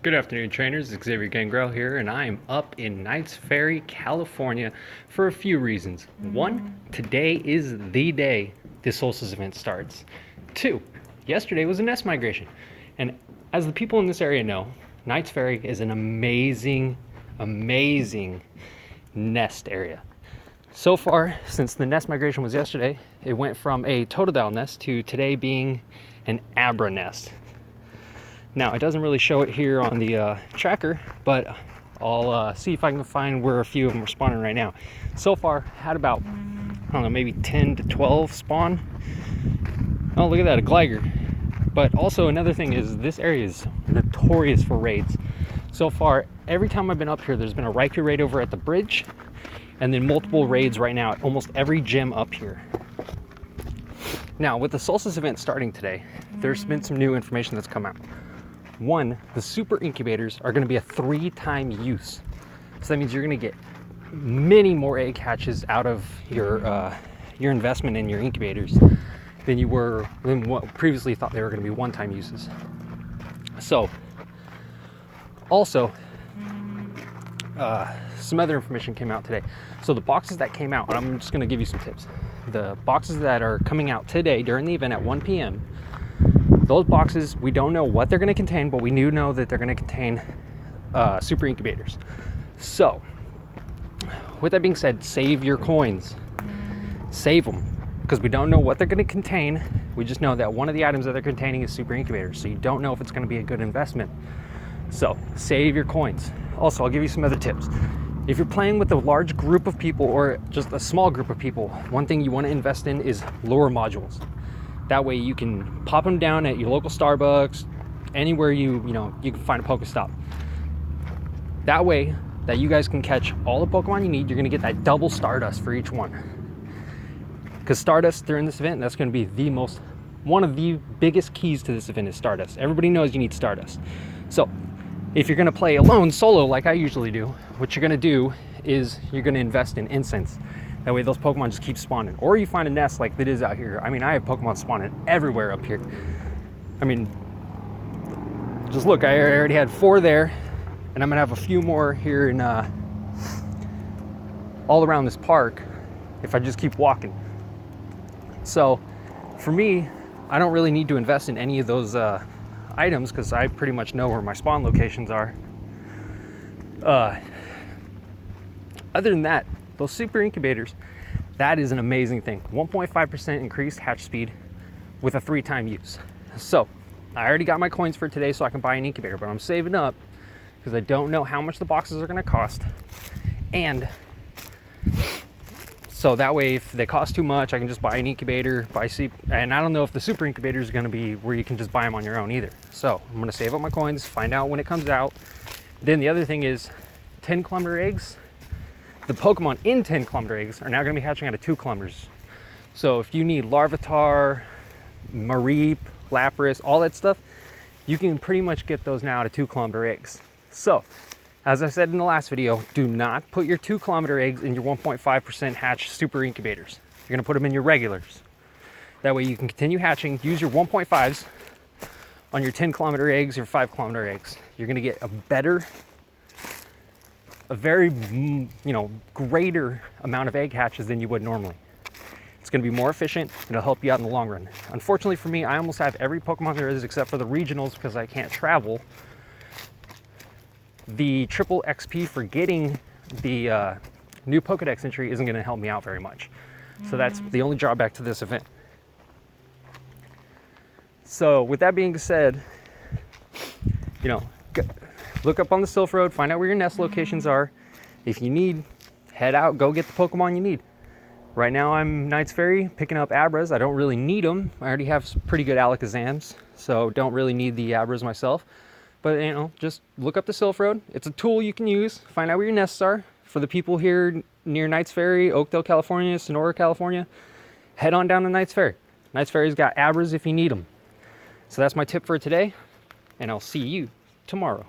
Good afternoon, trainers. Xavier Gangrel here, and I am up in Knights Ferry, California for a few reasons. One, today is the day the solstice event starts. Two, yesterday was a nest migration. And as the people in this area know, Knights Ferry is an amazing nest area. So far, since the nest migration was yesterday, it went from a totodile nest to today being an abra nest. Now, it doesn't really show it here on the tracker, but I'll see if I can find where a few of them are spawning right now. So far, had about, I don't know, maybe 10 to 12 spawn. Oh, look at that, a glider. But also another thing is this area is notorious for raids. So far, every time I've been up here, there's been a Raikou raid over at the bridge, and then multiple raids right now at almost every gym up here. Now, with the solstice event starting today, there's been some new information that's come out. One, the super incubators are going to be a 3-time use. So that means you're going to get many more egg hatches out of your investment in your incubators than you were than what previously thought they were going to be 1-time uses. So, also, some other information came out today. So the boxes that came out, and I'm just going to give you some tips. The boxes that are coming out today during the event at 1 p.m., those boxes, we don't know what they're going to contain, but we do know that they're going to contain super incubators. So, with that being said, save your coins. Save them, because we don't know what they're going to contain. We just know that one of the items that they're containing is super incubators, so you don't know if it's going to be a good investment. So, save your coins. Also, I'll give you some other tips. If you're playing with a large group of people or just a small group of people, one thing you want to invest in is lure modules. That way you can pop them down at your local Starbucks, anywhere you can find a Pokestop. That way that you guys can catch all the Pokemon you need. You're going to get that double Stardust for each one. Because Stardust during this event, that's going to be one of the biggest keys to this event is Stardust. Everybody knows you need Stardust. So if you're going to play alone, solo, like I usually do, what you're going to do is you're going to invest in incense. That way those Pokemon just keep spawning. Or you find a nest like it is out here. I mean, I have Pokemon spawning everywhere up here. I mean, just look, I already had 4 there, and I'm gonna have a few more here in all around this park if I just keep walking. So for me, I don't really need to invest in any of those items because I pretty much know where my spawn locations are. Other than that, those super incubators, that is an amazing thing. 1.5% increased hatch speed with a 3-time use. So I already got my coins for today so I can buy an incubator, but I'm saving up because I don't know how much the boxes are going to cost. And so that way, if they cost too much, I can just buy an incubator, and I don't know if the super incubator is going to be where you can just buy them on your own either. So I'm going to save up my coins, find out when it comes out. Then the other thing is 10-kilometer eggs. The Pokemon in 10-kilometer eggs are now going to be hatching out of 2 kilometers. So if you need Larvitar, Mareep, Lapras, all that stuff, you can pretty much get those now out of 2-kilometer eggs. So, as I said in the last video, do not put your 2-kilometer eggs in your 1.5% hatch super incubators. You're going to put them in your regulars. That way you can continue hatching, use your 1.5s on your 10-kilometer eggs or 5-kilometer eggs. You're going to get a very greater amount of egg hatches than you would normally. It's going to be more efficient and it'll help you out in the long run. Unfortunately for me, I almost have every Pokemon there is except for the regionals because I can't travel. The triple XP for getting the new Pokedex entry isn't going to help me out very much. So that's the only drawback to this event. So with that being said, look up on the Sylph Road, find out where your nest locations are. If you need, head out, go get the Pokemon you need. Right now I'm Knights Ferry picking up Abras. I don't really need them. I already have some pretty good Alakazams, so don't really need the Abras myself. But just look up the Sylph Road. It's a tool you can use. Find out where your nests are. For the people here near Knights Ferry, Oakdale, California, Sonora, California, head on down to Knights Ferry. Knights Ferry's got Abras if you need them. So that's my tip for today, and I'll see you tomorrow.